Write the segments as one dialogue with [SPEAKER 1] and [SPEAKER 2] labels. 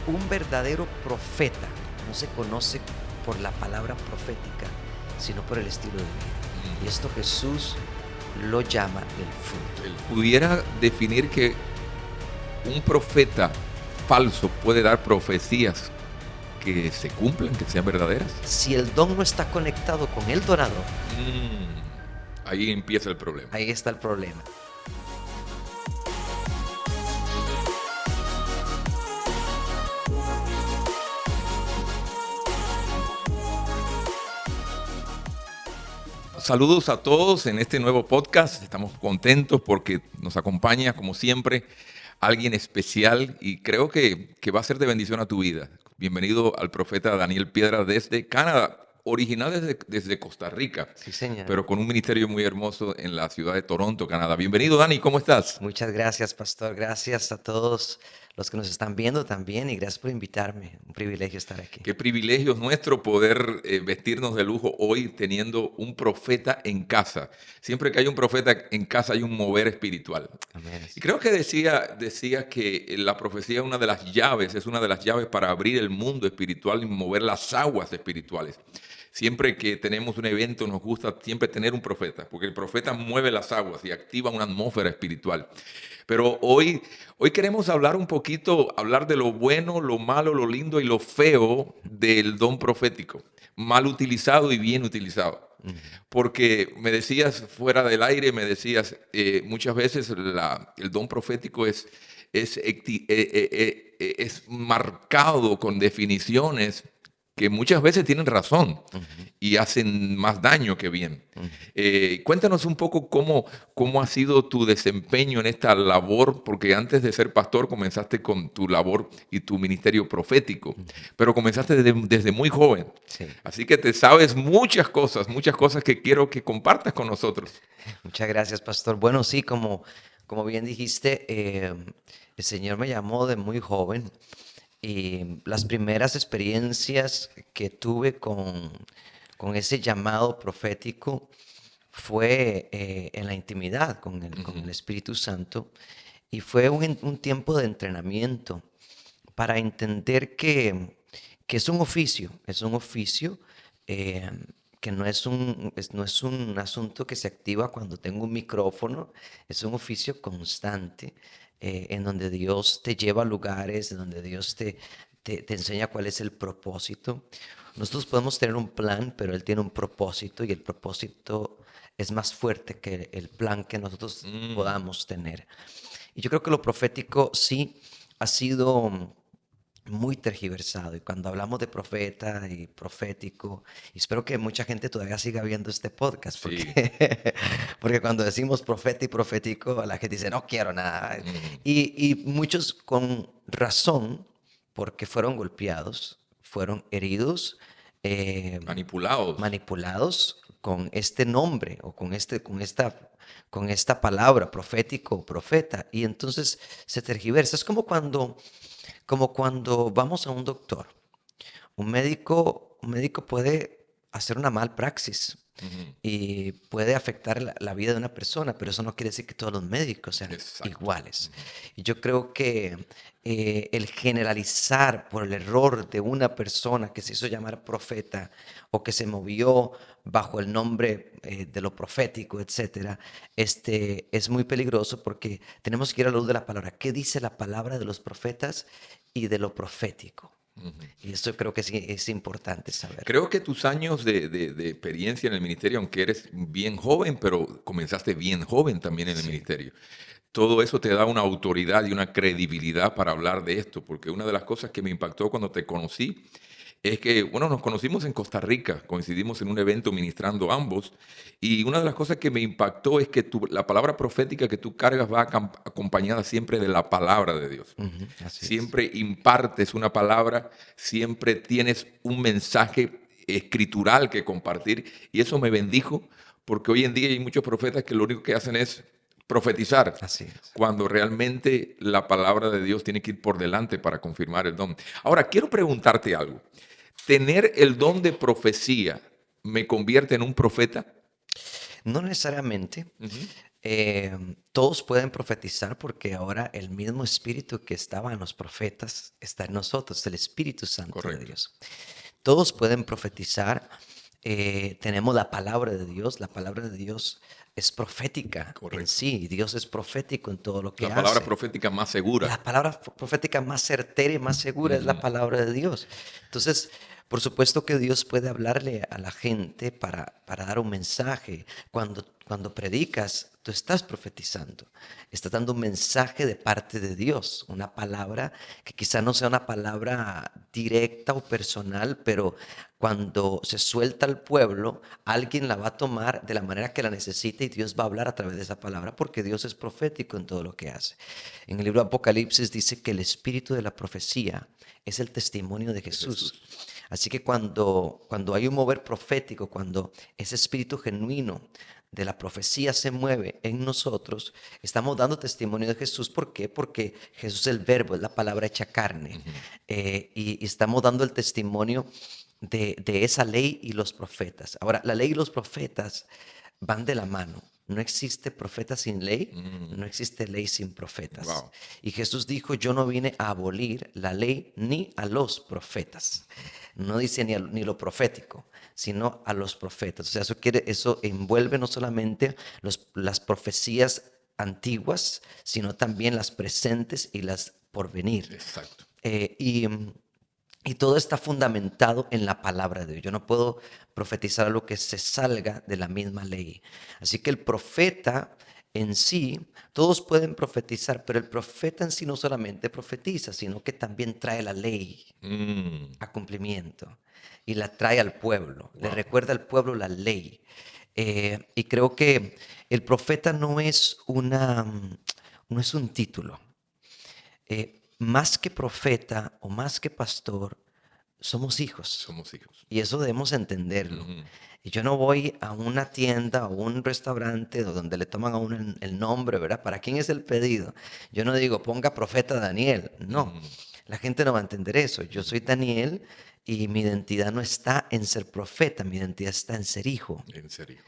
[SPEAKER 1] un verdadero profeta no se conoce por la palabra profética, sino por el estilo de vida. Y esto Jesús lo llama el fruto.
[SPEAKER 2] Pudiera definir que un profeta falso puede dar profecías que se cumplan, que sean verdaderas.
[SPEAKER 1] Si el don no está conectado con el donador,
[SPEAKER 2] Ahí empieza el problema.
[SPEAKER 1] ahí está el problema.
[SPEAKER 2] Saludos a todos en este nuevo podcast. Estamos contentos porque nos acompaña, como siempre, alguien especial y creo que va a ser de bendición a tu vida. Bienvenido al profeta Daniel Piedra desde Canadá, original desde Costa Rica,
[SPEAKER 1] Sí, señor.
[SPEAKER 2] pero con un ministerio muy hermoso en la ciudad de Toronto, Canadá. Bienvenido, Dani, ¿cómo estás?
[SPEAKER 1] Muchas gracias, pastor. Gracias a todos los que nos están viendo también y gracias por invitarme. Un privilegio estar aquí.
[SPEAKER 2] Qué privilegio es nuestro poder vestirnos de lujo hoy teniendo un profeta en casa. Siempre que hay un profeta en casa hay un mover espiritual.
[SPEAKER 1] Amén.
[SPEAKER 2] Y creo que decía que la profecía es una de las llaves para abrir el mundo espiritual y mover las aguas espirituales. Siempre que tenemos un evento nos gusta siempre tener un profeta, porque el profeta mueve las aguas y activa una atmósfera espiritual. Pero hoy queremos hablar de lo bueno, lo malo, lo lindo y lo feo del don profético, mal utilizado y bien utilizado. Porque me decías fuera del aire, muchas veces el don profético es marcado con definiciones que muchas veces tienen razón y hacen más daño que bien. Cuéntanos un poco cómo ha sido tu desempeño en esta labor, porque antes de ser pastor comenzaste con tu labor y tu ministerio profético, pero comenzaste desde muy joven.
[SPEAKER 1] Sí.
[SPEAKER 2] Así que te sabes muchas cosas que quiero que compartas con nosotros.
[SPEAKER 1] Muchas gracias, pastor. Bueno, sí, como bien dijiste, el Señor me llamó de muy joven y las primeras experiencias que tuve con ese llamado profético fue en la intimidad con el Espíritu Santo y fue un tiempo de entrenamiento para entender que es un oficio, que no es un asunto que se activa cuando tengo un micrófono, es un oficio constante en donde Dios te lleva a lugares, en donde Dios te enseña cuál es el propósito. Nosotros podemos tener un plan, pero Él tiene un propósito y el propósito es más fuerte que el plan que nosotros podamos tener. Y yo creo que lo profético sí ha sido muy tergiversado. Y cuando hablamos de profeta y profético, y espero que mucha gente todavía siga viendo este podcast, porque, porque cuando decimos profeta y profético, la gente dice, no quiero nada. Y muchos con razón, porque fueron golpeados, fueron heridos, manipulados con este nombre o con esta palabra, profético o profeta. Y entonces se tergiversa. Es como cuando vamos a un doctor. Un médico puede hacer una malpraxis y puede afectar la vida de una persona, pero eso no quiere decir que todos los médicos sean iguales. Y yo creo que el generalizar por el error de una persona que se hizo llamar profeta o que se movió bajo el nombre de lo profético, etcétera, es muy peligroso porque tenemos que ir a la luz de la palabra. ¿Qué dice la palabra de los profetas y de lo profético? Y eso creo que sí es importante saber.
[SPEAKER 2] Creo que tus años de experiencia en el ministerio, aunque eres bien joven, pero comenzaste bien joven también en el ministerio, todo eso te da una autoridad y una credibilidad para hablar de esto, porque una de las cosas que me impactó cuando te conocí es que, bueno, nos conocimos en Costa Rica, coincidimos en un evento ministrando ambos, y una de las cosas que me impactó es que la palabra profética que tú cargas va acompañada siempre de la palabra de Dios. Siempre impartes una palabra, siempre tienes un mensaje escritural que compartir, y eso me bendijo, porque hoy en día hay muchos profetas que lo único que hacen es profetizar, cuando realmente la palabra de Dios tiene que ir por delante para confirmar el don. Ahora, quiero preguntarte algo. ¿Tener el don de profecía me convierte en un profeta?
[SPEAKER 1] No necesariamente. Todos pueden profetizar porque ahora el mismo espíritu que estaba en los profetas está en nosotros, el Espíritu Santo de
[SPEAKER 2] Correcto.
[SPEAKER 1] Dios. Todos pueden profetizar. Tenemos la palabra de Dios es profética en
[SPEAKER 2] Correcto.
[SPEAKER 1] sí, Dios es profético en todo lo que
[SPEAKER 2] La palabra
[SPEAKER 1] hace.
[SPEAKER 2] profética más segura.
[SPEAKER 1] La palabra profética más certera y más segura es la
[SPEAKER 2] Ujú.
[SPEAKER 1] palabra de Dios. Entonces, por supuesto que Dios puede hablarle a la gente para dar un mensaje. Cuando predicas, tú estás profetizando. Estás dando un mensaje de parte de Dios. Una palabra que quizá no sea una palabra directa o personal, pero cuando se suelta al pueblo, alguien la va a tomar de la manera que la necesite y Dios va a hablar a través de esa palabra porque Dios es profético en todo lo que hace. En el libro Apocalipsis dice que el espíritu de la profecía es el testimonio de
[SPEAKER 2] De
[SPEAKER 1] Jesús.
[SPEAKER 2] Jesús.
[SPEAKER 1] Así que cuando hay un mover profético, cuando ese espíritu genuino de la profecía se mueve en nosotros, estamos dando testimonio de Jesús. ¿Por qué? Porque Jesús es el verbo, es la palabra hecha carne.
[SPEAKER 2] Ujú.
[SPEAKER 1] Y estamos dando el testimonio de esa ley y los profetas. Ahora, la ley y los profetas van de la mano. No existe profeta sin ley,
[SPEAKER 2] Mm.
[SPEAKER 1] no existe ley sin profetas.
[SPEAKER 2] Wow.
[SPEAKER 1] Y Jesús dijo, yo no vine a abolir la ley ni a los profetas. No dice ni lo profético, sino a los profetas. O sea, eso envuelve no solamente las profecías antiguas, sino también las presentes y las por venir.
[SPEAKER 2] Exacto.
[SPEAKER 1] Eh, y, y todo está fundamentado en la palabra de Dios. Yo no puedo profetizar algo que se salga de la misma ley. Así que el profeta en sí, todos pueden profetizar, pero el profeta en sí no solamente profetiza, sino que también trae la ley
[SPEAKER 2] Mm.
[SPEAKER 1] a cumplimiento y la trae al pueblo, le
[SPEAKER 2] Wow.
[SPEAKER 1] recuerda al pueblo la ley. Y creo que el profeta no es un título. Más que profeta o más que pastor, somos hijos.
[SPEAKER 2] Somos hijos.
[SPEAKER 1] Y eso debemos entenderlo.
[SPEAKER 2] Ujú.
[SPEAKER 1] Y yo no voy a una tienda o un restaurante donde le toman a uno el nombre, ¿verdad? ¿Para quién es el pedido? Yo no digo, ponga profeta Daniel. No,
[SPEAKER 2] Ujú.
[SPEAKER 1] la gente no va a entender eso. Yo
[SPEAKER 2] Ujú.
[SPEAKER 1] soy Daniel y mi identidad no está en ser profeta, mi identidad está en ser hijo.
[SPEAKER 2] En serio.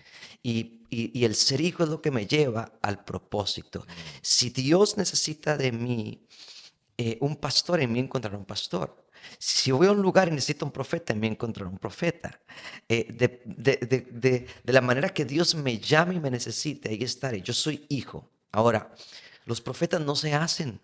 [SPEAKER 1] Y el ser hijo es lo que me lleva al propósito.
[SPEAKER 2] Mm.
[SPEAKER 1] Si Dios necesita de mí un pastor, en mí encontrará un pastor. Si voy a un lugar y necesito un profeta, en mí encontrará un profeta. De la manera que Dios me llame y me necesite, ahí estaré. Yo soy hijo. Ahora, los profetas no se hacen.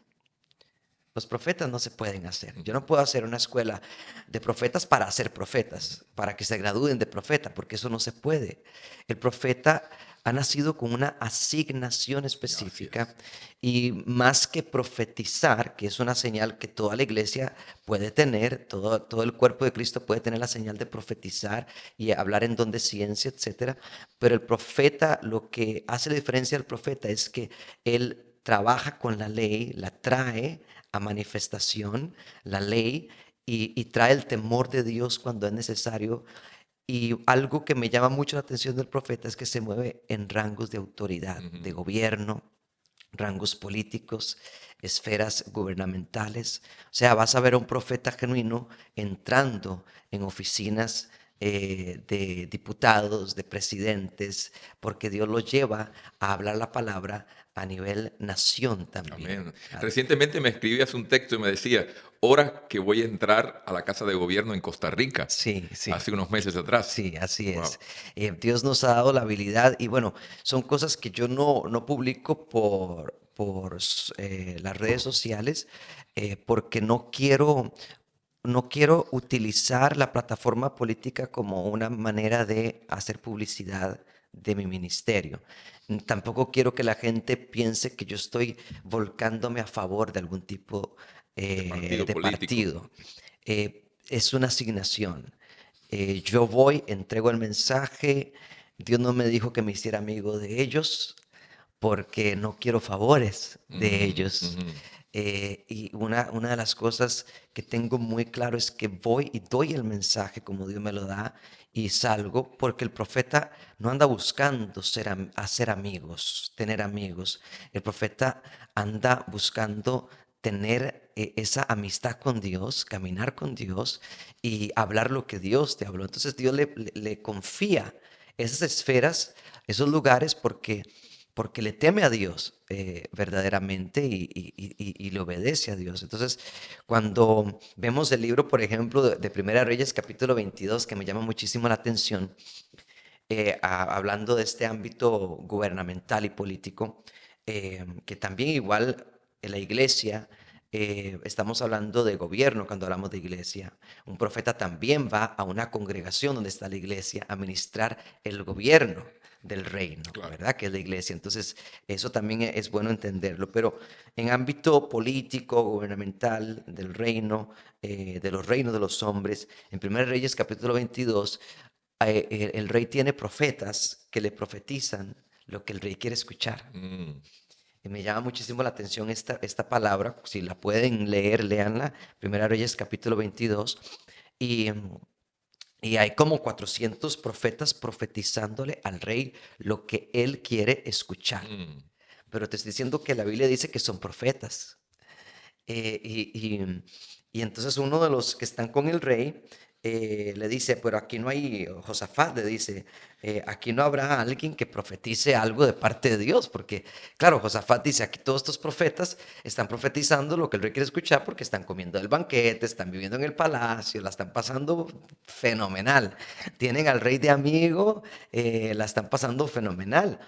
[SPEAKER 1] Los profetas no se pueden hacer. Yo
[SPEAKER 2] Ujú.
[SPEAKER 1] no puedo hacer una escuela de profetas para hacer profetas, para que se gradúen de profeta, porque eso no se puede. El profeta ha nacido con una asignación
[SPEAKER 2] Así
[SPEAKER 1] específica
[SPEAKER 2] es.
[SPEAKER 1] y más que profetizar, que es una señal que toda la iglesia puede tener, todo el cuerpo de Cristo puede tener la señal de profetizar y hablar en don de ciencia, etcétera. Pero el profeta, lo que hace la diferencia del profeta es que él trabaja con la ley, la trae a manifestación, la ley, y trae el temor de Dios cuando es necesario. Y algo que me llama mucho la atención del profeta es que se mueve en rangos de autoridad, de
[SPEAKER 2] Ujú.
[SPEAKER 1] gobierno, rangos políticos, esferas gubernamentales. O sea, vas a ver a un profeta genuino entrando en oficinas de diputados, de presidentes, porque Dios los lleva a hablar la palabra a nivel nación también.
[SPEAKER 2] Amén. Recientemente me escribías un texto y me decía, hora que voy a entrar a la Casa de Gobierno en Costa Rica,
[SPEAKER 1] Sí, sí.
[SPEAKER 2] hace unos meses atrás.
[SPEAKER 1] Sí, así
[SPEAKER 2] Wow.
[SPEAKER 1] es. Dios nos ha dado la habilidad y bueno, son cosas que yo no publico por las redes sociales porque no quiero utilizar la plataforma política como una manera de hacer publicidad de mi ministerio. Tampoco quiero que la gente piense que yo estoy volcándome a favor de algún tipo
[SPEAKER 2] De partido
[SPEAKER 1] de
[SPEAKER 2] político.
[SPEAKER 1] partido. Es una asignación. Yo voy, entrego el mensaje. Dios no me dijo que me hiciera amigo de ellos porque no quiero favores de
[SPEAKER 2] Mm.
[SPEAKER 1] ellos.
[SPEAKER 2] Ujú.
[SPEAKER 1] Y una de las cosas que tengo muy claro es que voy y doy el mensaje como Dios me lo da y salgo porque el profeta no anda buscando hacer amigos, tener amigos. El profeta anda buscando tener esa amistad con Dios, caminar con Dios y hablar lo que Dios te habló. Entonces Dios le confía esas esferas, esos lugares, porque porque le teme a Dios verdaderamente y le obedece a Dios. Entonces, cuando vemos el libro, por ejemplo, de Primera Reyes, capítulo 22, que me llama muchísimo la atención, hablando de este ámbito gubernamental y político, que también igual en la iglesia, estamos hablando de gobierno cuando hablamos de iglesia. Un profeta también va a una congregación donde está la iglesia a ministrar el gobierno del reino,
[SPEAKER 2] Claro.
[SPEAKER 1] ¿verdad? Que es la iglesia. Entonces, eso también es bueno entenderlo. Pero en ámbito político, gubernamental, del reino, de los reinos de los hombres, en 1 Reyes capítulo 22, el rey tiene profetas que le profetizan lo que el rey quiere escuchar.
[SPEAKER 2] Mm,
[SPEAKER 1] Y me llama muchísimo la atención esta palabra, si la pueden leer, léanla, Primera Reyes capítulo 22, y, y hay como 400 profetas profetizándole al rey lo que él quiere escuchar.
[SPEAKER 2] mm.
[SPEAKER 1] Pero te estoy diciendo que la Biblia dice que son profetas. Eh, y, y- y entonces uno de los que están con el rey le dice, pero aquí no hay, Josafat le dice, aquí no habrá alguien que profetice algo de parte de Dios, porque claro, Josafat dice, aquí todos estos profetas están profetizando lo que el rey quiere escuchar porque están comiendo el banquete, están viviendo en el palacio, la están pasando fenomenal, tienen al rey de amigo, la están pasando fenomenal.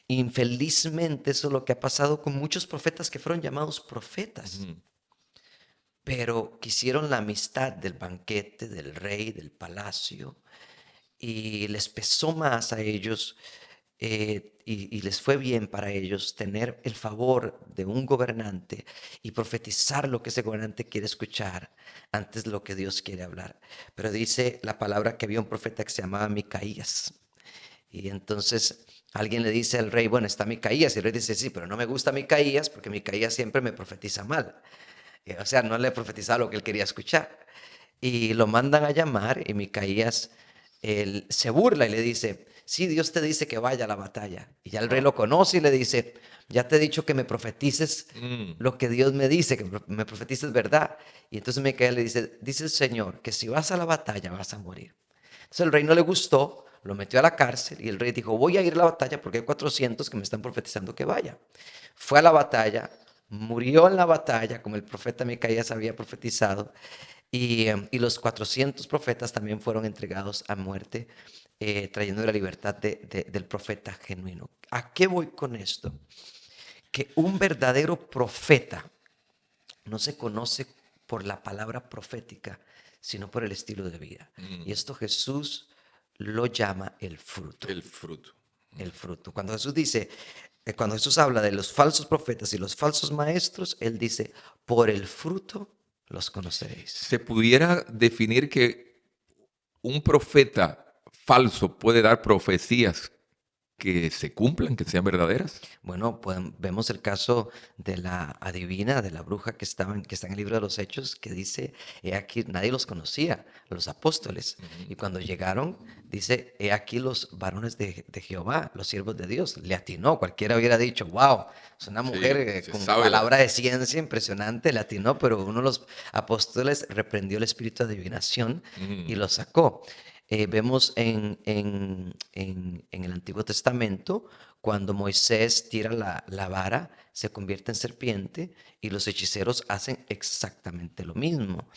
[SPEAKER 1] Infelizmente eso es lo que ha pasado con muchos profetas que fueron llamados profetas,
[SPEAKER 2] Ujú.
[SPEAKER 1] pero quisieron la amistad del banquete, del rey, del palacio, y les pesó más a ellos y les fue bien para ellos tener el favor de un gobernante y profetizar lo que ese gobernante quiere escuchar antes de lo que Dios quiere hablar. Pero dice la palabra que había un profeta que se llamaba Micaías. Y entonces alguien le dice al rey, bueno, está Micaías. Y el rey dice, sí, pero no me gusta Micaías porque Micaías siempre me profetiza mal. O sea, no le profetizaba lo que él quería escuchar. Y lo mandan a llamar y Micaías él se burla y le dice, sí, Dios te dice que vaya a la batalla. Y ya el rey
[SPEAKER 2] Wow.
[SPEAKER 1] lo conoce y le dice, ya te he dicho que me profetices
[SPEAKER 2] Mm,
[SPEAKER 1] lo que Dios me dice, que me profetices verdad. Y entonces Micaías le dice, dice el Señor que si vas a la batalla vas a morir. Entonces el rey no le gustó, lo metió a la cárcel y el rey dijo, voy a ir a la batalla porque hay 400 que me están profetizando que vaya. Fue a la batalla, murió en la batalla, como el profeta Micaías había profetizado, y los 400 profetas también fueron entregados a muerte, trayendo la libertad del profeta genuino. ¿A qué voy con esto? Que un verdadero profeta no se conoce por la palabra profética, sino por el estilo de vida. Y
[SPEAKER 2] mm.
[SPEAKER 1] esto Jesús lo llama el fruto.
[SPEAKER 2] El fruto.
[SPEAKER 1] El fruto. Cuando Jesús dice, cuando Jesús habla de los falsos profetas y los falsos maestros, Él dice, por el fruto los conoceréis.
[SPEAKER 2] ¿Se pudiera definir que un profeta falso puede dar profecías que se cumplan, que sean verdaderas?
[SPEAKER 1] Bueno, vemos el caso de la adivina, de la bruja que está en el libro de los Hechos, que dice, he aquí, nadie los conocía, los apóstoles.
[SPEAKER 2] Ujú.
[SPEAKER 1] Y cuando llegaron, dice, he aquí los varones de Jehová, los siervos de Dios. Le atinó, cualquiera hubiera dicho, wow, es una mujer
[SPEAKER 2] Sí, se
[SPEAKER 1] con
[SPEAKER 2] sabe la...
[SPEAKER 1] palabra de ciencia impresionante, le atinó, pero uno de los apóstoles reprendió el espíritu de adivinación y
[SPEAKER 2] Mm,
[SPEAKER 1] lo sacó. Vemos en el Antiguo Testamento, cuando Moisés tira la vara, se convierte en serpiente y los hechiceros hacen exactamente lo mismo.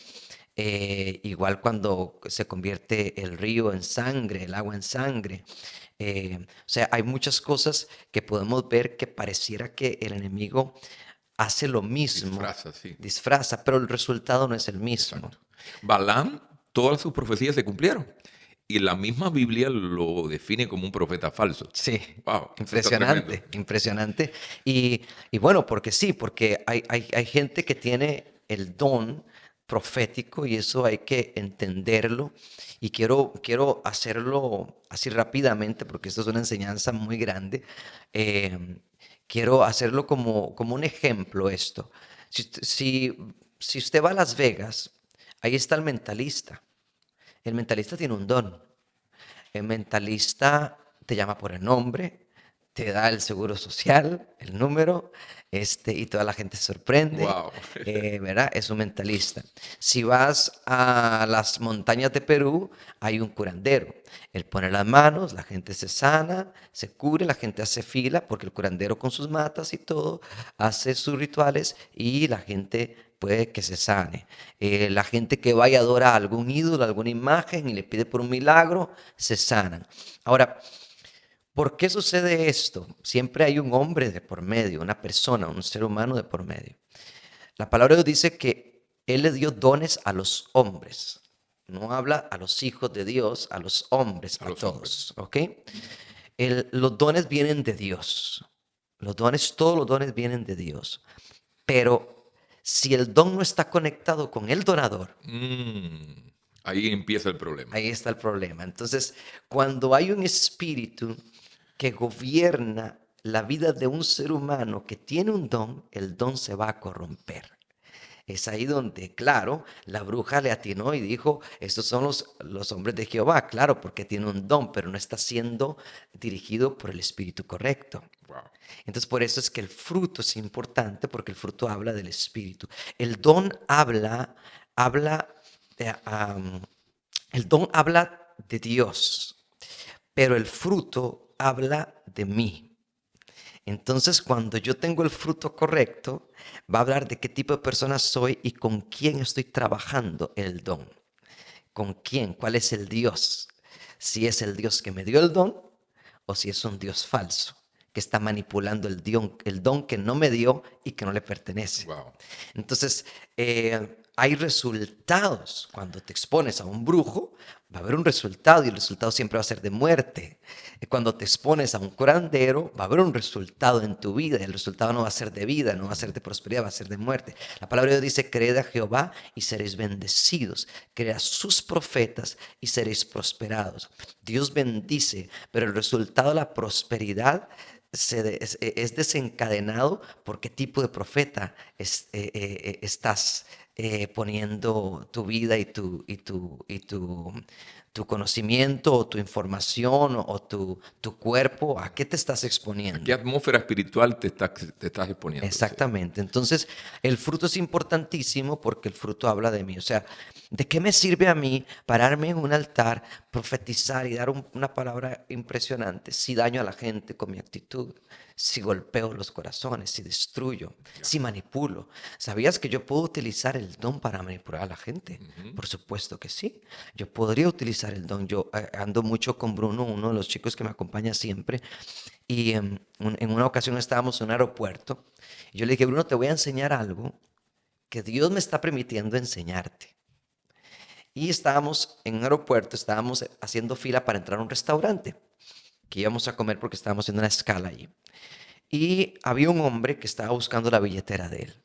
[SPEAKER 1] Igual cuando se convierte el río en sangre, el agua en sangre. O sea, hay muchas cosas que podemos ver que pareciera que el enemigo hace lo mismo,
[SPEAKER 2] disfraza, sí,
[SPEAKER 1] disfraza, pero el resultado no es el mismo.
[SPEAKER 2] exacto. Balaam, todas sus profecías se cumplieron. Y la misma Biblia lo define como un profeta falso.
[SPEAKER 1] Sí,
[SPEAKER 2] Wow, eso está tremendo.
[SPEAKER 1] impresionante, impresionante. Y bueno, porque sí, porque hay gente que tiene el don profético y eso hay que entenderlo. Y quiero hacerlo así rápidamente porque esto es una enseñanza muy grande. Quiero hacerlo como un ejemplo esto. Si usted va a Las Vegas, ahí está el mentalista. El mentalista tiene un don. El mentalista te llama por el nombre, te da el seguro social, el número, y toda la gente se sorprende,
[SPEAKER 2] Wow.
[SPEAKER 1] ¿verdad? Es un mentalista. Si vas a las montañas de Perú, hay un curandero. Él pone las manos, la gente se sana, se cura, la gente hace fila, porque el curandero con sus matas y todo hace sus rituales y la gente puede que se sane. La gente que vaya a adorar a algún ídolo, alguna imagen y le pide por un milagro, se sanan. Ahora, ¿por qué sucede esto? Siempre hay un hombre de por medio, una persona, un ser humano de por medio. La palabra de Dios dice que Él le dio dones a los hombres. No habla a los hijos de Dios, a los hombres,
[SPEAKER 2] A
[SPEAKER 1] a
[SPEAKER 2] los hombres.
[SPEAKER 1] todos. ¿Ok? Los dones vienen de Dios. Los dones, todos los dones vienen de Dios. Pero si el don no está conectado con el donador,
[SPEAKER 2] Mm, ahí empieza el problema.
[SPEAKER 1] ahí está el problema. Entonces, cuando hay un espíritu que gobierna la vida de un ser humano que tiene un don, el don se va a corromper. Es ahí donde, claro, la bruja le atinó y dijo, estos son los hombres de Jehová, claro, porque tiene un don, pero no está siendo dirigido por el espíritu correcto.
[SPEAKER 2] Wow.
[SPEAKER 1] Entonces, por eso es que el fruto es importante, porque el fruto habla del espíritu. El don habla, eh, am, el don habla de Dios, pero el fruto habla de mí. Entonces, cuando yo tengo el fruto correcto, va a hablar de qué tipo de persona soy y con quién estoy trabajando el don. ¿Con quién? ¿Cuál es el Dios? Si es el Dios que me dio el don o si es un Dios falso que está manipulando el don que no me dio y que no le pertenece.
[SPEAKER 2] Wow.
[SPEAKER 1] Entonces, hay resultados. Cuando te expones a un brujo, va a haber un resultado y el resultado siempre va a ser de muerte. Cuando te expones a un curandero, va a haber un resultado en tu vida y el resultado no va a ser de vida, no va a ser de prosperidad, va a ser de muerte. La palabra de Dios dice, creed a Jehová y seréis bendecidos. Creed a sus profetas y seréis prosperados. Dios bendice, pero el resultado de la prosperidad es desencadenado por qué tipo de profeta estás poniendo tu vida y tu conocimiento o tu información o tu cuerpo, ¿a qué te estás
[SPEAKER 2] ¿A qué
[SPEAKER 1] exponiendo?
[SPEAKER 2] atmósfera espiritual te estás exponiendo? Sí.
[SPEAKER 1] Exactamente. Entonces, el fruto es importantísimo porque el fruto habla de mí. O sea, ¿de qué me sirve a mí pararme en un altar, profetizar y dar una palabra impresionante si daño a la gente con mi actitud, si golpeo los corazones, si destruyo,
[SPEAKER 2] Ya.
[SPEAKER 1] si manipulo? ¿Sabías que yo puedo utilizar el don para manipular a la gente?
[SPEAKER 2] Ujú.
[SPEAKER 1] Por supuesto que sí. Yo podría utilizar el don. Yo ando mucho con Bruno, uno de los chicos que me acompaña siempre. Y en una ocasión estábamos en un aeropuerto y yo le dije, Bruno, te voy a enseñar algo que Dios me está permitiendo enseñarte. Y estábamos en un aeropuerto, estábamos haciendo fila para entrar a un restaurante que íbamos a comer porque estábamos haciendo una escala allí. Y había un hombre que estaba buscando la billetera de él.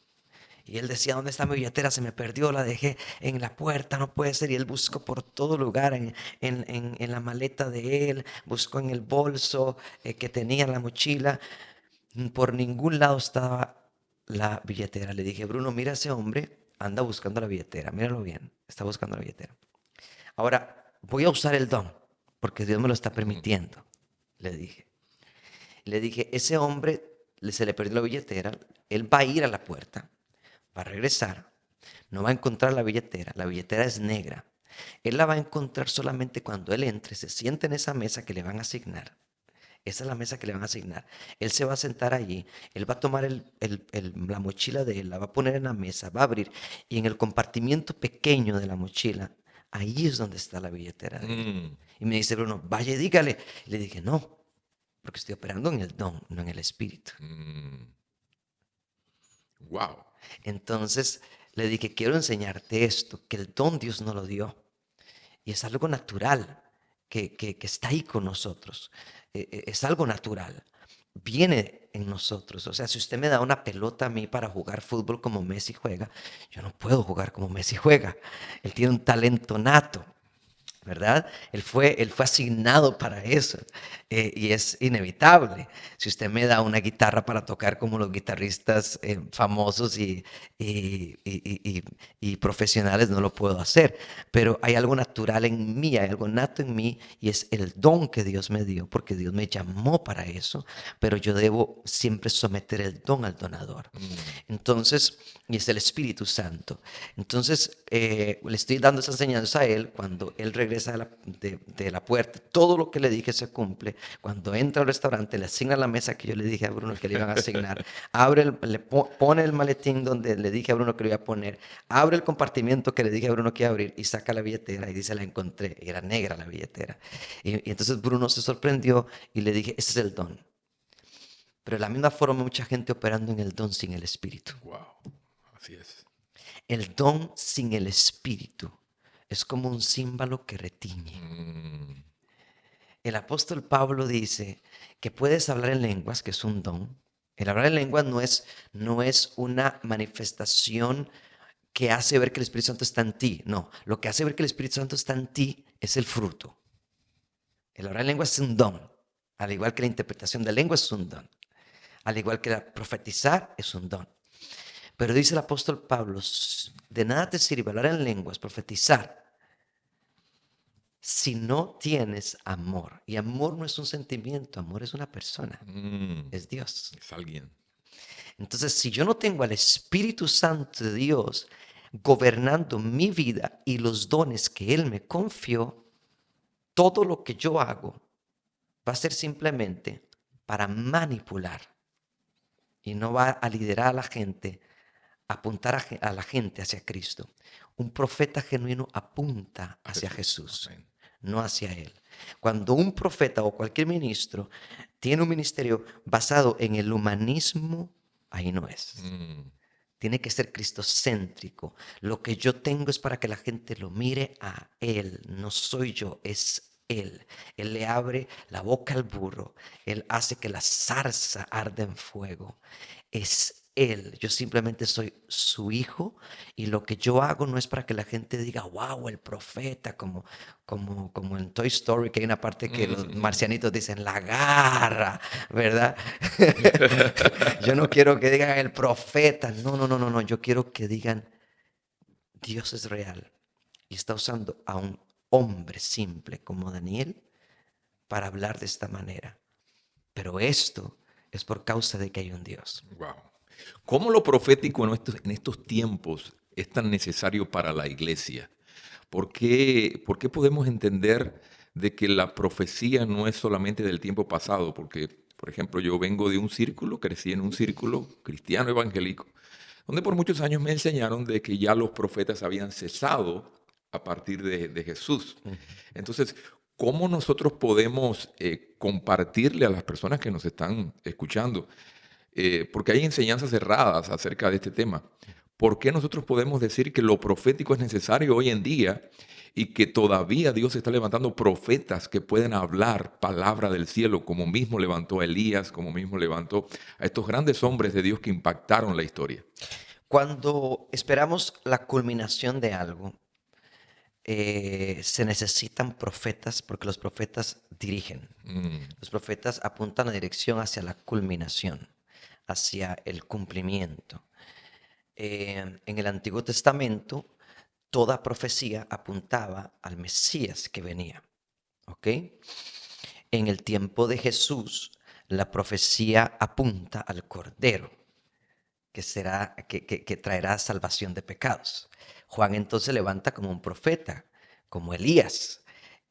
[SPEAKER 1] Y él decía, ¿dónde está mi billetera? Se me perdió, la dejé en la puerta, no puede ser. Y él buscó por todo lugar, en la maleta de él, buscó en el bolso que tenía en la mochila. Por ningún lado estaba la billetera. Le dije, Bruno, mira ese hombre, anda buscando la billetera, míralo bien, está buscando la billetera. Ahora, voy a usar el don, porque Dios me lo está
[SPEAKER 2] Ujú.
[SPEAKER 1] permitiendo, le dije. Le dije, ese hombre se le perdió la billetera, él va a ir a la puerta, va a regresar, no va a encontrar la billetera es negra. Él la va a encontrar solamente cuando él entre, se siente en esa mesa que le van a asignar. Esa es la mesa que le van a asignar. Él se va a sentar allí, él va a tomar la mochila de él, la va a poner en la mesa, va a abrir y en el compartimiento pequeño de la mochila, ahí es donde está la billetera de él.
[SPEAKER 2] Mm,
[SPEAKER 1] Y me dice Bruno, vaya, dígale. Y le dije, no, porque estoy operando en el don, no en el espíritu.
[SPEAKER 2] mm. Wow.
[SPEAKER 1] Entonces le dije, quiero enseñarte esto, que el don Dios no lo dio. Y es algo natural que está ahí con nosotros. Es algo natural. Viene en nosotros. O sea, si usted me da una pelota a mí para jugar fútbol como Messi juega, yo no puedo jugar como Messi juega. Él tiene un talento nato. ¿verdad? Él fue asignado para eso, y es inevitable. Si usted me da una guitarra para tocar como los guitarristas famosos y profesionales, no lo puedo hacer, pero hay algo natural en mí, hay algo nato en mí, y es el don que Dios me dio, porque Dios me llamó para eso, pero yo debo siempre someter el don al donador.
[SPEAKER 2] Mm.
[SPEAKER 1] Entonces, y es el Espíritu Santo. Entonces, le estoy dando esa enseñanza a él cuando él regresa de la puerta. Todo lo que le dije se cumple. Cuando entra al restaurante, le asigna la mesa que yo le dije a Bruno que le iban a asignar. Pone el maletín donde le dije a Bruno que lo iba a poner. Abre el compartimiento que le dije a Bruno que iba a abrir y saca la billetera y dice, la encontré. Y era negra la billetera. Y entonces Bruno se sorprendió y le dije, ese es el don. Pero de la misma forma, mucha gente operando en el don sin el Espíritu.
[SPEAKER 2] Wow, así es.
[SPEAKER 1] El don sin el Espíritu es como un címbalo que retiñe.
[SPEAKER 2] Mm.
[SPEAKER 1] El apóstol Pablo dice que puedes hablar en lenguas, que es un don. El hablar en lenguas no es una manifestación que hace ver que el Espíritu Santo está en ti. No, lo que hace ver que el Espíritu Santo está en ti es el fruto. El hablar en lenguas es un don, al igual que la interpretación de lenguas es un don, al igual que profetizar es un don. Pero dice el apóstol Pablo, de nada te sirve hablar en lenguas, profetizar, si no tienes amor. Y amor no es un sentimiento, amor es una persona,
[SPEAKER 2] Mm.
[SPEAKER 1] es Dios.
[SPEAKER 2] Es alguien.
[SPEAKER 1] Entonces, si yo no tengo al Espíritu Santo de Dios gobernando mi vida y los dones que Él me confió, todo lo que yo hago va a ser simplemente para manipular y no va a liderar a la gente, apuntar a la gente hacia Cristo. Un profeta genuino apunta hacia Jesús,
[SPEAKER 2] Amén.
[SPEAKER 1] no hacia Él. Cuando un profeta o cualquier ministro tiene un ministerio basado en el humanismo, ahí no es.
[SPEAKER 2] Mm.
[SPEAKER 1] Tiene que ser cristocéntrico. Lo que yo tengo es para que la gente lo mire a Él. No soy yo, es Él. Él le abre la boca al burro. Él hace que la zarza arde en fuego. Es Él. Yo simplemente soy su hijo y lo que yo hago no es para que la gente diga, wow, el profeta, como en Toy Story, que hay una parte que los
[SPEAKER 2] Mm.
[SPEAKER 1] marcianitos dicen, la garra, ¿verdad? Yo no quiero que digan el profeta. No, no, no, no, no. Yo quiero que digan Dios es real y está usando a un hombre simple como Daniel para hablar de esta manera. Pero esto es por causa de que hay un Dios.
[SPEAKER 2] Wow. ¿Cómo lo profético en estos tiempos es tan necesario para la iglesia? Por qué podemos entender de que la profecía no es solamente del tiempo pasado? Porque, por ejemplo, yo vengo de un círculo, crecí en un círculo cristiano evangélico, donde por muchos años me enseñaron de que ya los profetas habían cesado a partir de Jesús.
[SPEAKER 1] Ujú.
[SPEAKER 2] Entonces, ¿cómo nosotros podemos compartirle a las personas que nos están escuchando? Porque hay enseñanzas erradas acerca de este tema. ¿Por qué nosotros podemos decir que lo profético es necesario hoy en día y que todavía Dios está levantando profetas que pueden hablar palabra del cielo, como mismo levantó a Elías, como mismo levantó a estos grandes hombres de Dios que impactaron la historia?
[SPEAKER 1] Cuando esperamos la culminación de algo, se necesitan profetas porque los profetas dirigen.
[SPEAKER 2] Mm.
[SPEAKER 1] Los profetas apuntan la dirección hacia la culminación, hacia el cumplimiento. En el Antiguo Testamento, toda profecía apuntaba al Mesías que venía. ¿Ok? En el tiempo de Jesús, la profecía apunta al Cordero, que traerá salvación de pecados. Juan entonces levanta como un profeta, como Elías,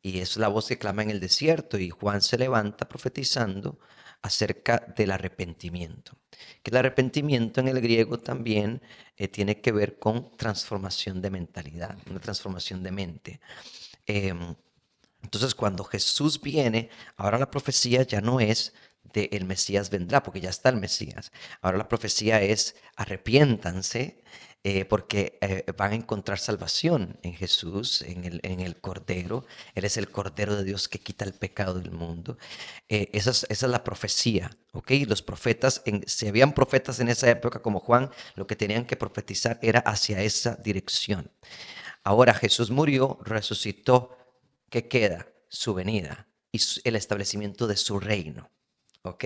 [SPEAKER 1] y es la voz que clama en el desierto, y Juan se levanta profetizando acerca del arrepentimiento. Que el arrepentimiento en el griego también tiene que ver con transformación de mentalidad, una transformación de mente. Em, entonces, cuando Jesús viene, ahora la profecía ya no es de el Mesías vendrá, porque ya está el Mesías. Ahora la profecía es arrepiéntanse porque van a encontrar salvación en Jesús, en el Cordero. Él es el Cordero de Dios que quita el pecado del mundo. Esa es la profecía, ¿ok? Los profetas, si habían profetas en esa época como Juan, lo que tenían que profetizar era hacia esa dirección. Ahora Jesús murió, resucitó, ¿qué queda? Su venida y el establecimiento de su reino. ¿Ok?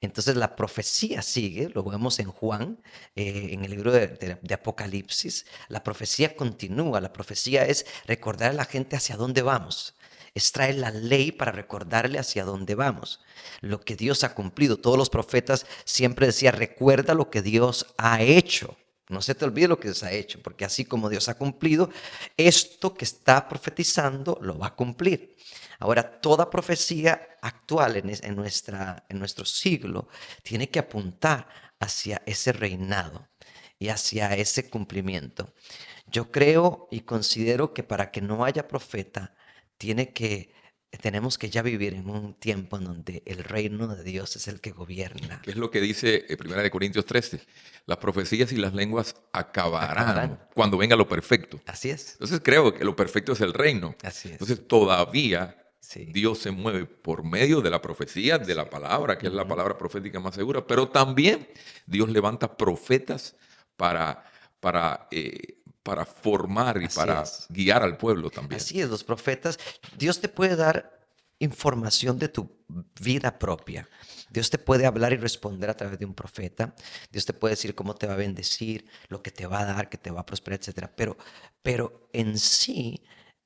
[SPEAKER 1] Entonces la profecía sigue, lo vemos en Juan, en el libro de Apocalipsis. La profecía continúa, la profecía es recordar a la gente hacia dónde vamos. Es traer la ley para recordarle hacia dónde vamos. Lo que Dios ha cumplido. Todos los profetas siempre decían, recuerda lo que Dios ha hecho. No se te olvide lo que Dios ha hecho, porque así como Dios ha cumplido, esto que está profetizando lo va a cumplir. Ahora, toda profecía actual en nuestro siglo tiene que apuntar hacia ese reinado y hacia ese cumplimiento. Yo creo y considero que para que no haya profeta, tenemos que ya vivir en un tiempo en donde el reino de Dios es el que gobierna.
[SPEAKER 2] ¿Qué es lo que dice 1 Corintios 13? Las profecías y las lenguas acabarán
[SPEAKER 1] Acabarán.
[SPEAKER 2] cuando venga lo perfecto.
[SPEAKER 1] Así es,
[SPEAKER 2] Entonces creo que lo perfecto es el reino.
[SPEAKER 1] así es.
[SPEAKER 2] Entonces todavía
[SPEAKER 1] Sí.
[SPEAKER 2] Dios se mueve por medio de la profecía, de la palabra, que es la palabra profética más segura, pero también Dios levanta profetas para, para formar y
[SPEAKER 1] Así
[SPEAKER 2] para
[SPEAKER 1] es.
[SPEAKER 2] guiar al pueblo también.
[SPEAKER 1] Así es, los profetas, Dios te puede dar información de tu vida propia. Dios te puede hablar y responder a través de un profeta. Dios te puede decir cómo te va a bendecir, lo que te va a dar, que te va a prosperar, etcétera. Pero en sí,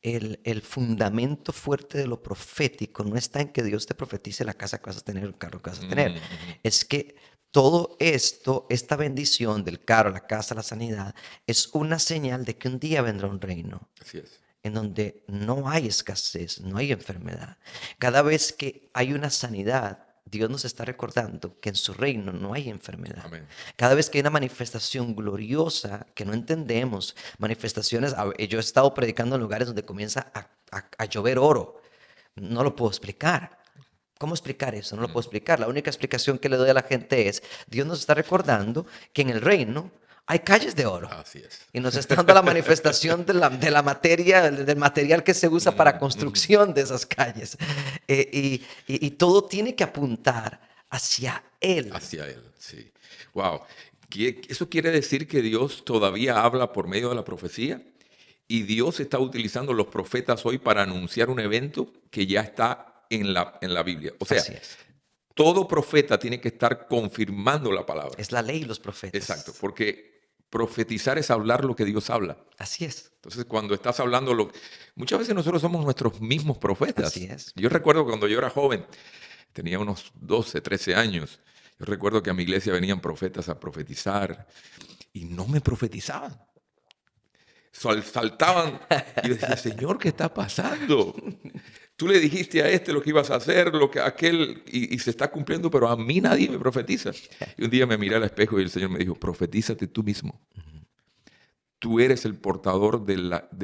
[SPEAKER 1] el fundamento fuerte de lo profético no está en que Dios te profetice la casa que vas a tener, el carro que vas a tener.
[SPEAKER 2] Ujú.
[SPEAKER 1] Es que todo esto, esta bendición del carro, la casa, la sanidad, es una señal de que un día vendrá un reino
[SPEAKER 2] Así es.
[SPEAKER 1] en donde no hay escasez, no hay enfermedad. Cada vez que hay una sanidad, Dios nos está recordando que en su reino no hay enfermedad.
[SPEAKER 2] Amén.
[SPEAKER 1] Cada vez que hay una manifestación gloriosa que no entendemos, manifestaciones, yo he estado predicando en lugares donde comienza a llover oro. No lo puedo explicar. ¿Cómo explicar eso? No lo puedo explicar. La única explicación que le doy a la gente es, Dios nos está recordando que en el reino hay calles de oro.
[SPEAKER 2] Así es.
[SPEAKER 1] Y nos está dando la manifestación de la materia, del material que se usa para construcción de esas calles. Y todo tiene que apuntar hacia Él.
[SPEAKER 2] Hacia Él, sí. Wow. Eso quiere decir que Dios todavía habla por medio de la profecía y Dios está utilizando los profetas hoy para anunciar un evento que ya está en la Biblia. O sea,
[SPEAKER 1] Así es.
[SPEAKER 2] todo profeta tiene que estar confirmando la palabra.
[SPEAKER 1] Es la ley y los
[SPEAKER 2] Exacto,
[SPEAKER 1] profetas.
[SPEAKER 2] porque profetizar es hablar lo que Dios habla.
[SPEAKER 1] Así es.
[SPEAKER 2] Entonces, cuando estás hablando, muchas veces nosotros somos nuestros mismos
[SPEAKER 1] Así
[SPEAKER 2] profetas.
[SPEAKER 1] es.
[SPEAKER 2] Yo recuerdo cuando yo era joven, tenía unos 12, 13 años, yo recuerdo que a mi iglesia venían profetas a profetizar y no me profetizaban. Saltaban y yo decía, Señor, ¿qué está pasando? Tú le dijiste a este lo que ibas a hacer, lo que aquel, y se está cumpliendo, pero a mí nadie me profetiza. Y un día me miré al espejo y el Señor me dijo, profetízate tú mismo. Tú eres el portador de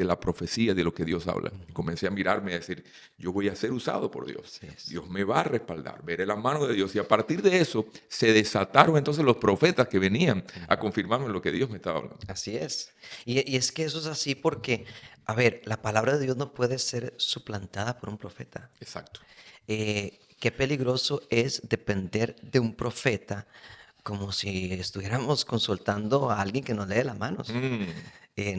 [SPEAKER 2] la profecía de lo que Dios habla. Y comencé a mirarme y a decir, yo voy a ser usado por Dios.
[SPEAKER 1] Así es.
[SPEAKER 2] Dios me va a respaldar, veré la mano de Dios. Y a partir de eso se desataron entonces los profetas que venían a confirmarme lo que Dios me estaba hablando.
[SPEAKER 1] Así es. Y es que eso es así porque, a ver, la palabra de Dios no puede ser suplantada por un profeta.
[SPEAKER 2] Exacto.
[SPEAKER 1] Qué peligroso es depender de un profeta como si estuviéramos consultando a alguien que nos lee las manos.
[SPEAKER 2] Mm,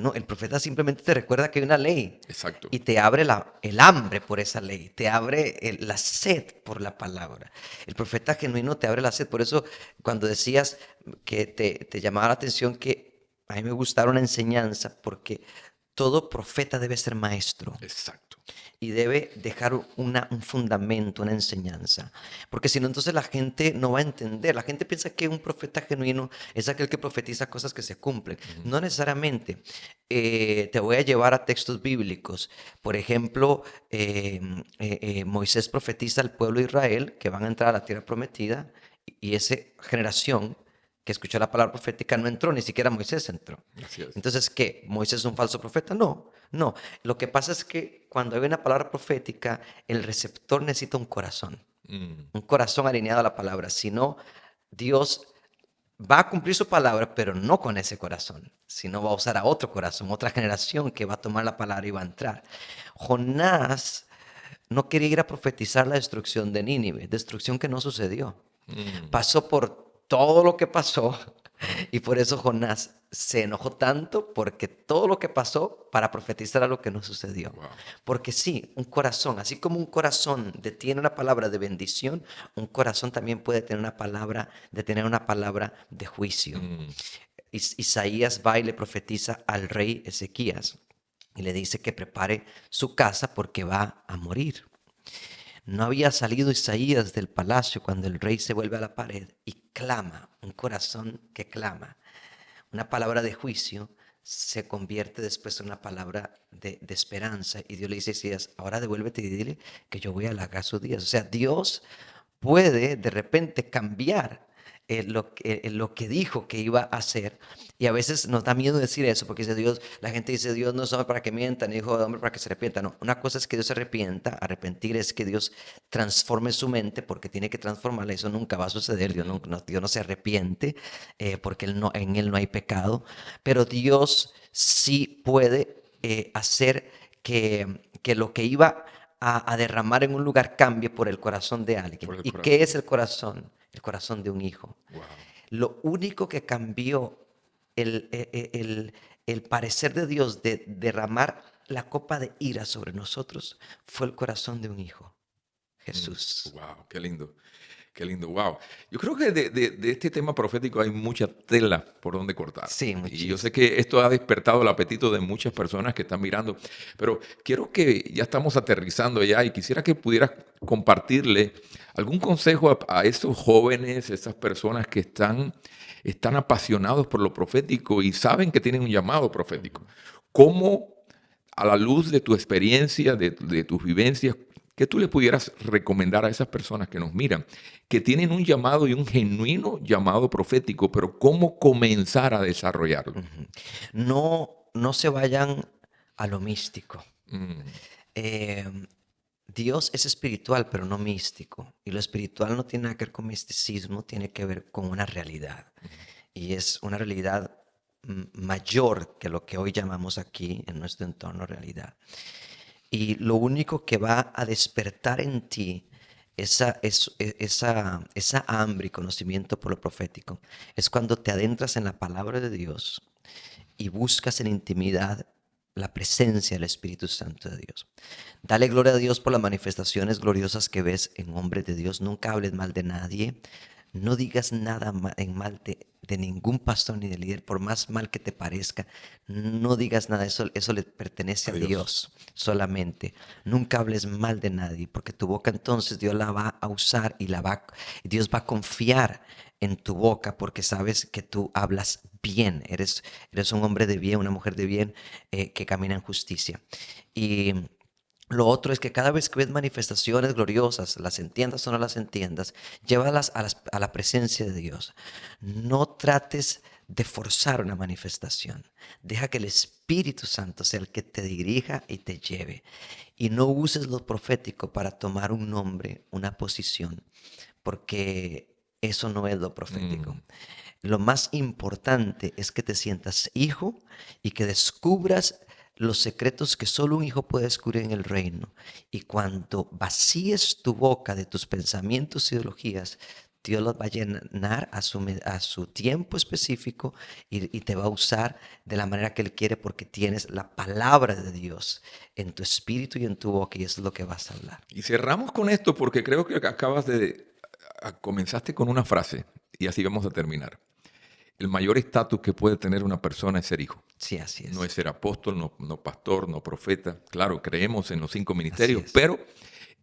[SPEAKER 1] No, el profeta simplemente te recuerda que hay una ley
[SPEAKER 2] exacto.
[SPEAKER 1] y te abre el hambre por esa ley, te abre la sed por la palabra. El profeta genuino te abre la sed. Por eso, cuando decías que te llamaba la atención que a mí me gustara una enseñanza, porque todo profeta debe ser maestro
[SPEAKER 2] Exacto.
[SPEAKER 1] y debe dejar un fundamento, una enseñanza. Porque si no, entonces la gente no va a entender. La gente piensa que un profeta genuino es aquel que profetiza cosas que se cumplen. No necesariamente. Te voy a llevar a textos bíblicos. Por ejemplo, Moisés profetiza al pueblo de Israel que van a entrar a la tierra prometida y esa generación que escuchó la palabra profética no entró, ni siquiera Moisés entró.
[SPEAKER 2] Así es.
[SPEAKER 1] Entonces, ¿qué? ¿Moisés es un falso profeta? No, no. Lo que pasa es que cuando hay una palabra profética, el receptor necesita
[SPEAKER 2] Mm,
[SPEAKER 1] un corazón alineado a la palabra. Si no, Dios va a cumplir su palabra, pero no con ese corazón, sino va a usar a otro corazón, otra generación que va a tomar la palabra y va a entrar. Jonás no quería ir a profetizar la destrucción de Nínive, destrucción que no sucedió.
[SPEAKER 2] mm,
[SPEAKER 1] Pasó por todo lo que pasó Y por eso Jonás se enojó tanto porque todo lo que pasó para profetizar a lo que no sucedió.
[SPEAKER 2] Wow.
[SPEAKER 1] Porque sí, un corazón, así como un corazón detiene una palabra de bendición, un corazón también puede tener una palabra, detener una palabra de juicio.
[SPEAKER 2] Mm,
[SPEAKER 1] Isaías va y le profetiza al rey Ezequías y le dice que prepare su casa porque va a morir. No había salido Isaías del palacio cuando el rey se vuelve a la pared y clama, un corazón que clama. Una palabra de juicio se convierte después en una palabra de esperanza. Y Dios le dice a Isaías, ahora devuélvete y dile que yo voy a alargar sus días. O sea, Dios puede de repente cambiar lo que dijo que iba a hacer. Y a veces nos da miedo decir eso, porque dice Dios, la gente dice, Dios no es hombre para que mienta, ni hijo de hombre para que se arrepienta. No, una cosa es que Dios se arrepienta, arrepentir es que Dios transforme su mente, porque tiene que transformarla, eso nunca va a suceder, Dios no se arrepiente, porque en Él no hay pecado, pero Dios sí puede hacer que lo que iba a derramar en un lugar cambie por el corazón de alguien.
[SPEAKER 2] por el
[SPEAKER 1] ¿Y qué es
[SPEAKER 2] corazón.
[SPEAKER 1] el corazón? El corazón de un hijo.
[SPEAKER 2] Wow.
[SPEAKER 1] Lo único que cambió el parecer de Dios de derramar la copa de ira sobre nosotros fue el corazón de un hijo, Jesús.
[SPEAKER 2] Wow, qué lindo. Qué lindo, wow. Yo creo que de este tema profético hay mucha tela por donde cortar.
[SPEAKER 1] Sí,
[SPEAKER 2] Y yo sé
[SPEAKER 1] muchísimo.
[SPEAKER 2] que esto ha despertado el apetito de muchas personas que están mirando, pero quiero que ya estamos aterrizando ya y quisiera que pudieras compartirle algún consejo a esos jóvenes, esas personas que están apasionados por lo profético y saben que tienen un llamado profético. ¿Cómo, a la luz de tu experiencia, de tus vivencias, qué tú le pudieras recomendar a esas personas que nos miran, que tienen un llamado y un genuino llamado profético, pero cómo comenzar a desarrollarlo?
[SPEAKER 1] Ujú. No se vayan a lo místico.
[SPEAKER 2] Mm,
[SPEAKER 1] Em, Dios es espiritual, pero no místico. Y lo espiritual no tiene nada que ver con misticismo, tiene que ver con una realidad. Y es una realidad mayor que lo que hoy llamamos aquí en nuestro entorno realidad. Y lo único que va a despertar en ti esa hambre y conocimiento por lo profético es cuando te adentras en la palabra de Dios y buscas en intimidad la presencia del Espíritu Santo de Dios. Dale gloria a Dios por las manifestaciones gloriosas que ves en hombres de Dios. Nunca hables mal de nadie. No digas nada en mal de ningún pastor ni de líder, por más mal que te parezca. No digas nada, eso le pertenece a
[SPEAKER 2] adiós.
[SPEAKER 1] Dios solamente. Nunca hables mal de nadie, porque tu boca entonces Dios la va a usar y Dios va a confiar en tu boca porque sabes que tú hablas bien. Eres un hombre de bien, una mujer de bien que camina en justicia. Y lo otro es que cada vez que ves manifestaciones gloriosas, las entiendas o no las entiendas, llévalas a la presencia de Dios. No trates de forzar una manifestación. Deja que el Espíritu Santo sea el que te dirija y te lleve. Y no uses lo profético para tomar un nombre, una posición, porque eso no es lo profético.
[SPEAKER 2] Mm,
[SPEAKER 1] Lo más importante es que te sientas hijo y que descubras los secretos que solo un hijo puede descubrir en el reino. Y cuando vacíes tu boca de tus pensamientos y ideologías, Dios los va a llenar a su tiempo específico y te va a usar de la manera que Él quiere porque tienes la palabra de Dios en tu espíritu y en tu boca y eso es lo que vas a hablar.
[SPEAKER 2] Y cerramos con esto porque creo que comenzaste con una frase y así vamos a terminar. El mayor estatus que puede tener una persona es ser hijo.
[SPEAKER 1] Sí, así
[SPEAKER 2] No
[SPEAKER 1] es.
[SPEAKER 2] es ser apóstol, no pastor, no profeta. Claro, creemos en los 5
[SPEAKER 1] Así
[SPEAKER 2] ministerios,
[SPEAKER 1] es.
[SPEAKER 2] pero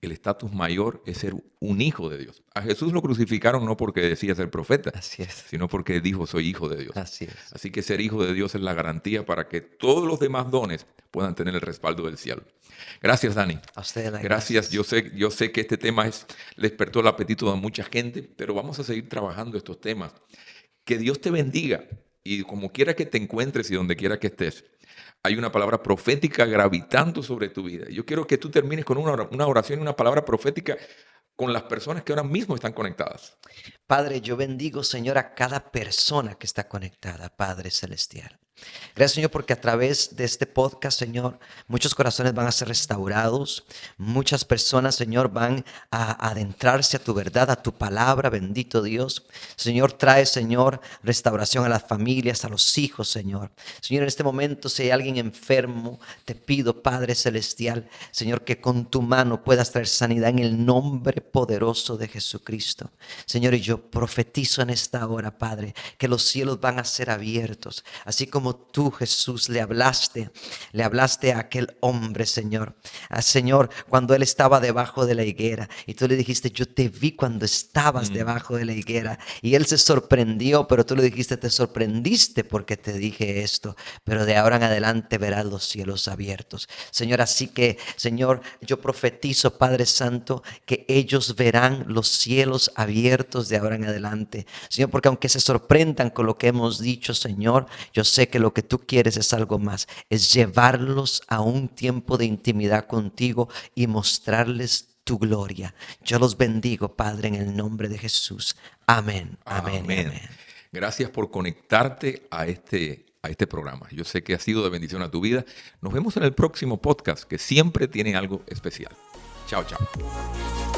[SPEAKER 2] el estatus mayor es ser un hijo de Dios. A Jesús lo crucificaron no porque decía ser profeta,
[SPEAKER 1] Así es.
[SPEAKER 2] sino porque dijo soy hijo de Dios.
[SPEAKER 1] Así es.
[SPEAKER 2] Así que ser hijo de Dios es la garantía para que todos los demás dones puedan tener el respaldo del cielo. Gracias, Dani.
[SPEAKER 1] A ustedes las
[SPEAKER 2] Gracias.
[SPEAKER 1] gracias.
[SPEAKER 2] Yo sé que este tema le despertó el apetito a mucha gente, pero vamos a seguir trabajando estos temas. Que Dios te bendiga y como quiera que te encuentres y donde quiera que estés, hay una palabra profética gravitando sobre tu vida. Yo quiero que tú termines con una oración y una palabra profética con las personas que ahora mismo están conectadas.
[SPEAKER 1] Padre, yo bendigo, Señor, a cada persona que está conectada, Padre Celestial. Gracias, Señor, porque a través de este podcast, Señor, muchos corazones van a ser restaurados. Muchas personas, Señor, van a adentrarse a tu verdad, a tu palabra, bendito Dios. Señor, trae, Señor, restauración a las familias, a los hijos, Señor. Señor, en este momento, si hay alguien enfermo, te pido, Padre Celestial, Señor, que con tu mano puedas traer sanidad en el nombre poderoso de Jesucristo. Señor, y yo profetizo en esta hora, Padre, que los cielos van a ser abiertos, así como tú, Jesús, le hablaste a aquel hombre, Señor. Señor, cuando él estaba debajo de la higuera y tú le dijiste, yo te vi cuando estabas
[SPEAKER 2] Mm.
[SPEAKER 1] debajo de la higuera, y él se sorprendió, pero tú le dijiste, te sorprendiste porque te dije esto, pero de ahora en adelante verás los cielos abiertos. Señor, así que, Señor, yo profetizo, Padre Santo, que ellos verán los cielos abiertos de ahora en adelante. Señor, porque aunque se sorprendan con lo que hemos dicho, Señor, yo sé que lo que tú quieres es algo más, es llevarlos a un tiempo de intimidad contigo y mostrarles tu gloria. Yo los bendigo, Padre, en el nombre de Jesús. Amén, amén y
[SPEAKER 2] Amén.
[SPEAKER 1] amén.
[SPEAKER 2] Gracias por conectarte a este programa. Yo sé que ha sido de bendición a tu vida. Nos vemos en el próximo podcast, que siempre tiene algo especial. Chao, chao.